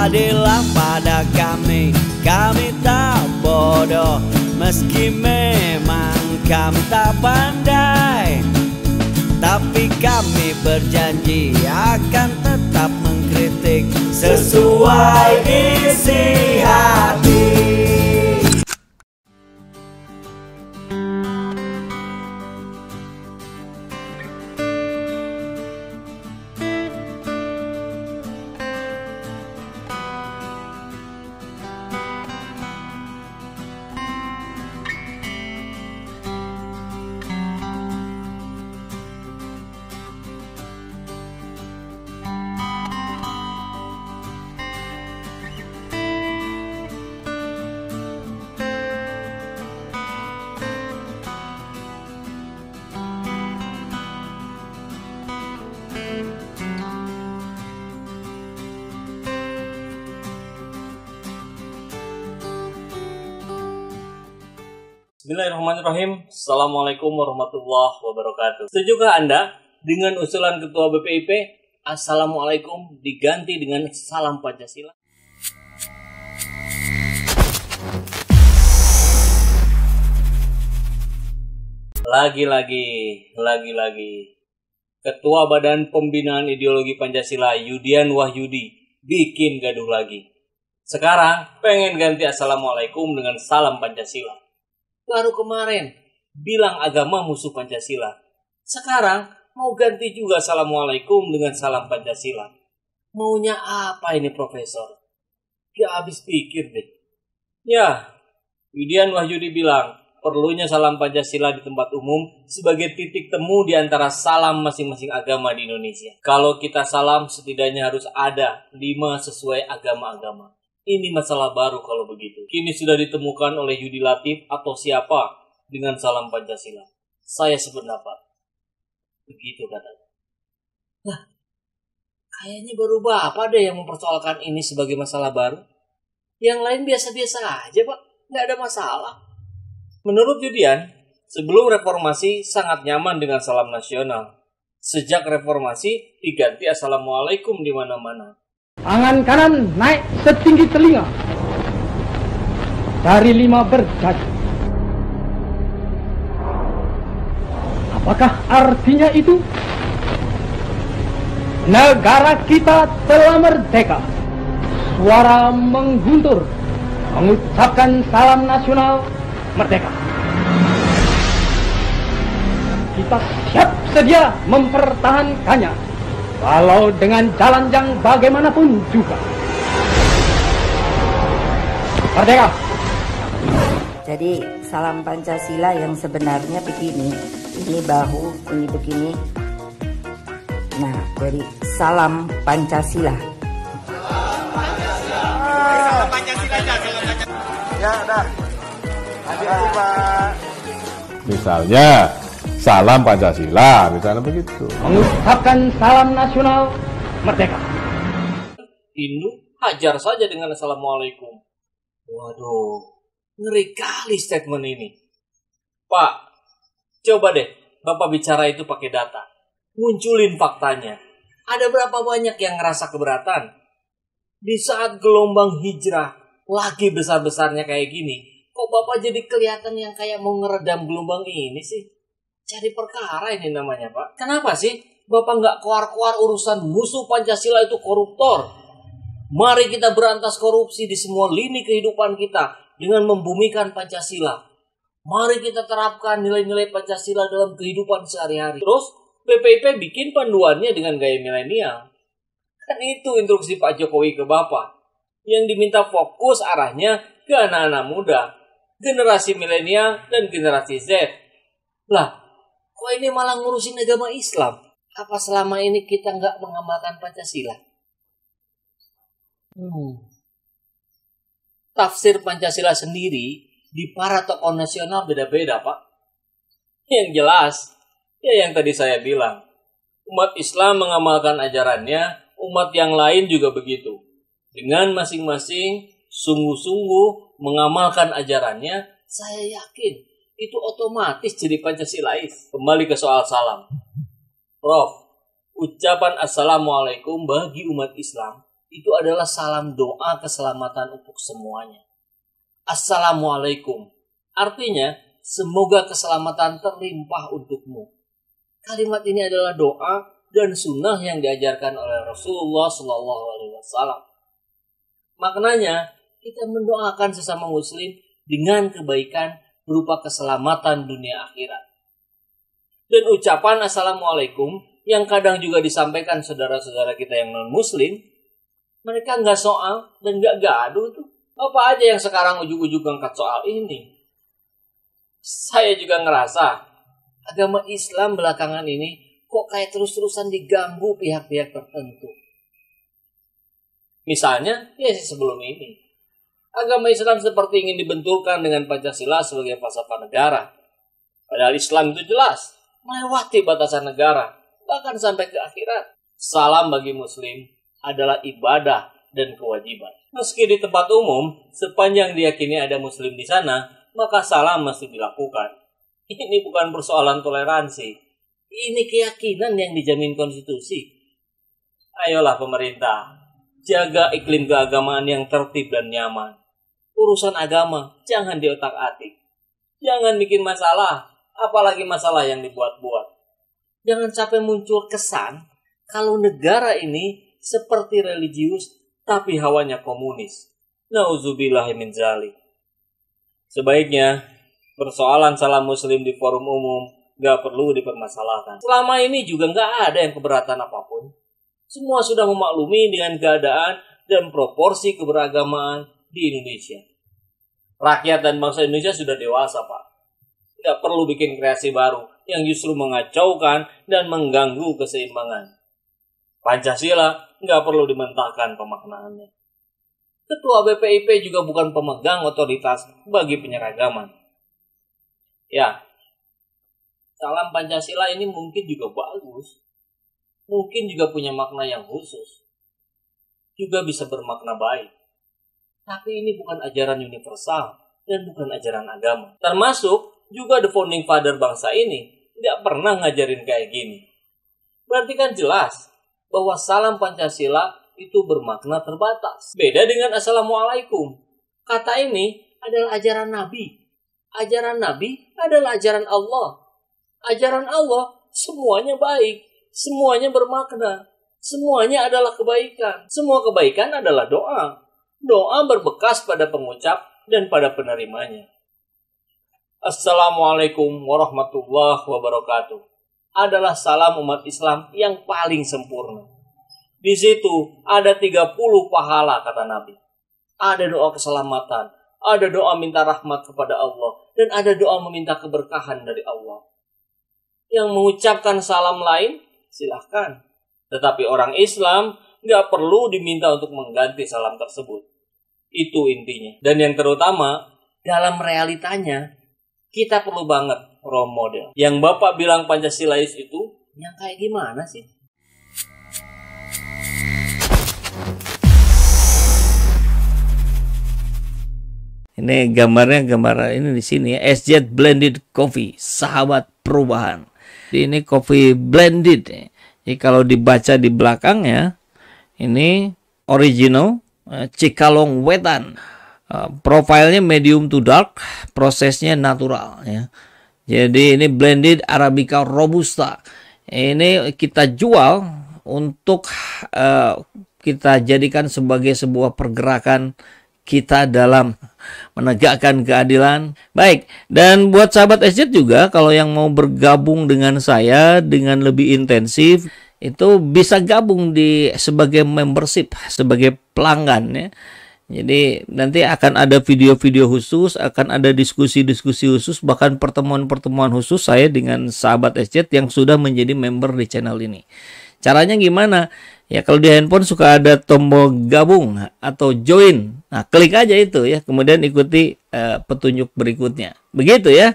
adillah pada kami tak bodoh. Meski memang kami tak pandai, tapi kami berjanji akan tetap mengkritik sesuai isi hati. Bismillahirrahmanirrahim. Assalamualaikum warahmatullahi wabarakatuh. Setujukah Anda dengan usulan Ketua BPIP Assalamualaikum diganti dengan Salam Pancasila? Lagi-lagi Ketua Badan Pembinaan Ideologi Pancasila Yudian Wahyudi bikin gaduh lagi. Sekarang pengen ganti Assalamualaikum dengan Salam Pancasila. Baru kemarin bilang agama musuh Pancasila. Sekarang mau ganti juga Assalamualaikum dengan Salam Pancasila. Maunya apa ini Profesor? Gak habis pikir deh. Ya, Yudian Wahyudi bilang perlunya Salam Pancasila di tempat umum sebagai titik temu di antara salam masing-masing agama di Indonesia. Kalau kita salam setidaknya harus ada 5 sesuai agama-agama. Ini masalah baru kalau begitu. Kini sudah ditemukan oleh Yudi Latif atau siapa dengan Salam Pancasila. Saya sependapat. Begitu katanya. Nah, kayaknya baru Bapak deh yang mempersoalkan ini sebagai masalah baru. Yang lain biasa-biasa aja Pak. Nggak ada masalah. Menurut Yudian, sebelum reformasi sangat nyaman dengan salam nasional. Sejak reformasi diganti Assalamualaikum di mana-mana. Tangan kanan naik setinggi telinga. Dari 5 berjari. Apakah artinya itu? Negara kita telah merdeka. Suara mengguntur mengucapkan salam nasional merdeka. Kita siap sedia mempertahankannya, walau dengan jalan yang bagaimanapun juga. Merdeka! Jadi Salam Pancasila yang sebenarnya begini, ini bahu, ini begini. Nah, jadi Salam Pancasila. Salam Pancasila aja. Ya, dah. Adik Pak. Misalnya Salam Pancasila, misalnya begitu. Mengucapkan salam nasional merdeka. Hindu hajar saja dengan Assalamualaikum. Waduh, ngeri kali statement ini. Pak, coba deh Bapak bicara itu pakai data. Munculin faktanya. Ada berapa banyak yang ngerasa keberatan? Di saat gelombang hijrah lagi besar-besarnya kayak gini, kok Bapak jadi kelihatan yang kayak mau ngeredam gelombang ini sih? Cari perkara ini namanya Pak. Kenapa sih Bapak nggak keluar-keluar urusan musuh Pancasila itu koruptor? Mari kita berantas korupsi di semua lini kehidupan kita dengan membumikan Pancasila. Mari kita terapkan nilai-nilai Pancasila dalam kehidupan sehari-hari. Terus BPIP bikin panduannya dengan gaya milenial. Kan itu instruksi Pak Jokowi ke Bapak. Yang diminta fokus arahnya ke anak-anak muda, generasi milenial dan generasi Z. Lah, kok ini malah ngurusin agama Islam? Apa selama ini kita nggak mengamalkan Pancasila? Tafsir Pancasila sendiri di para tokoh nasional beda-beda, Pak. Yang jelas, ya yang tadi saya bilang. Umat Islam mengamalkan ajarannya, umat yang lain juga begitu. Dengan masing-masing sungguh-sungguh mengamalkan ajarannya, saya yakin itu otomatis jadi Pancasilais. Kembali ke soal salam. Prof, ucapan Assalamualaikum bagi umat Islam itu adalah salam doa keselamatan untuk semuanya. Assalamualaikum. Artinya, semoga keselamatan terlimpah untukmu. Kalimat ini adalah doa dan sunnah yang diajarkan oleh Rasulullah SAW. Maknanya, kita mendoakan sesama muslim dengan kebaikan berupa keselamatan dunia akhirat. Dan ucapan Assalamualaikum yang kadang juga disampaikan saudara-saudara kita yang non-muslim, mereka nggak soal dan nggak gaduh tuh. Apa aja yang sekarang ujug-ujug angkat soal ini? Saya juga ngerasa agama Islam belakangan ini kok kayak terus-terusan diganggu pihak-pihak tertentu. Misalnya, ya sebelum ini, agama Islam seperti ingin dibenturkan dengan Pancasila sebagai falsafah negara. Padahal Islam itu jelas melewati batasan negara, bahkan sampai ke akhirat. Salam bagi muslim adalah ibadah dan kewajiban. Meski di tempat umum, sepanjang diyakini ada muslim di sana, maka salam mesti dilakukan. Ini bukan persoalan toleransi. Ini keyakinan yang dijamin konstitusi. Ayolah pemerintah, jaga iklim keagamaan yang tertib dan nyaman. Urusan agama jangan diotak-atik. Jangan bikin masalah, apalagi masalah yang dibuat-buat. Jangan sampai muncul kesan kalau negara ini seperti religius tapi hawanya komunis. Nauzubillahi min dzalik. Sebaiknya persoalan salam muslim di forum umum gak perlu dipermasalahkan. Selama ini juga gak ada yang keberatan apapun. Semua sudah memaklumi dengan keadaan dan proporsi keberagamaan di Indonesia. Rakyat dan bangsa Indonesia sudah dewasa, Pak. Gak perlu bikin kreasi baru yang justru mengacaukan dan mengganggu keseimbangan. Pancasila gak perlu dimentahkan pemaknaannya. Ketua BPIP juga bukan pemegang otoritas bagi penyeragaman. Ya, salam Pancasila ini mungkin juga bagus. Mungkin juga punya makna yang khusus. Juga bisa bermakna baik. Tapi ini bukan ajaran universal dan bukan ajaran agama. Termasuk juga the founding father bangsa ini tidak pernah ngajarin kayak gini. Berarti kan jelas bahwa salam Pancasila itu bermakna terbatas. Beda dengan Assalamualaikum. Kata ini adalah ajaran Nabi. Ajaran Nabi adalah ajaran Allah. Ajaran Allah semuanya baik. Semuanya bermakna. Semuanya adalah kebaikan. Semua kebaikan adalah doa. Doa berbekas pada pengucap dan pada penerimanya. Assalamualaikum warahmatullahi wabarakatuh adalah salam umat Islam yang paling sempurna. Di situ ada 30 pahala kata Nabi. Ada doa keselamatan, ada doa minta rahmat kepada Allah, dan ada doa meminta keberkahan dari Allah. Yang mengucapkan salam lain, silahkan. Tetapi orang Islam nggak perlu diminta untuk mengganti salam tersebut. Itu intinya. Dan yang terutama, dalam realitanya, kita perlu banget role model. Yang Bapak bilang Pancasilais itu, yang kayak gimana sih? Ini gambar ini di sini ya, SZ Blended Coffee, sahabat perubahan. Ini coffee blended. Jadi kalau dibaca di belakangnya, ini original Cikalong Wetan. Profilnya medium to dark, prosesnya natural ya. Jadi ini blended Arabica Robusta. Ini kita jual untuk kita jadikan sebagai sebuah pergerakan kita dalam menegakkan keadilan. Baik, dan buat sahabat SZ juga, kalau yang mau bergabung dengan saya dengan lebih intensif, itu bisa gabung di sebagai membership, sebagai pelanggan ya. Jadi nanti akan ada video-video khusus, akan ada diskusi-diskusi khusus, bahkan pertemuan-pertemuan khusus saya dengan sahabat SZ yang sudah menjadi member di channel ini. Caranya gimana? Ya kalau di handphone suka ada tombol gabung atau join. Nah, klik aja itu ya, kemudian ikuti petunjuk berikutnya. Begitu ya.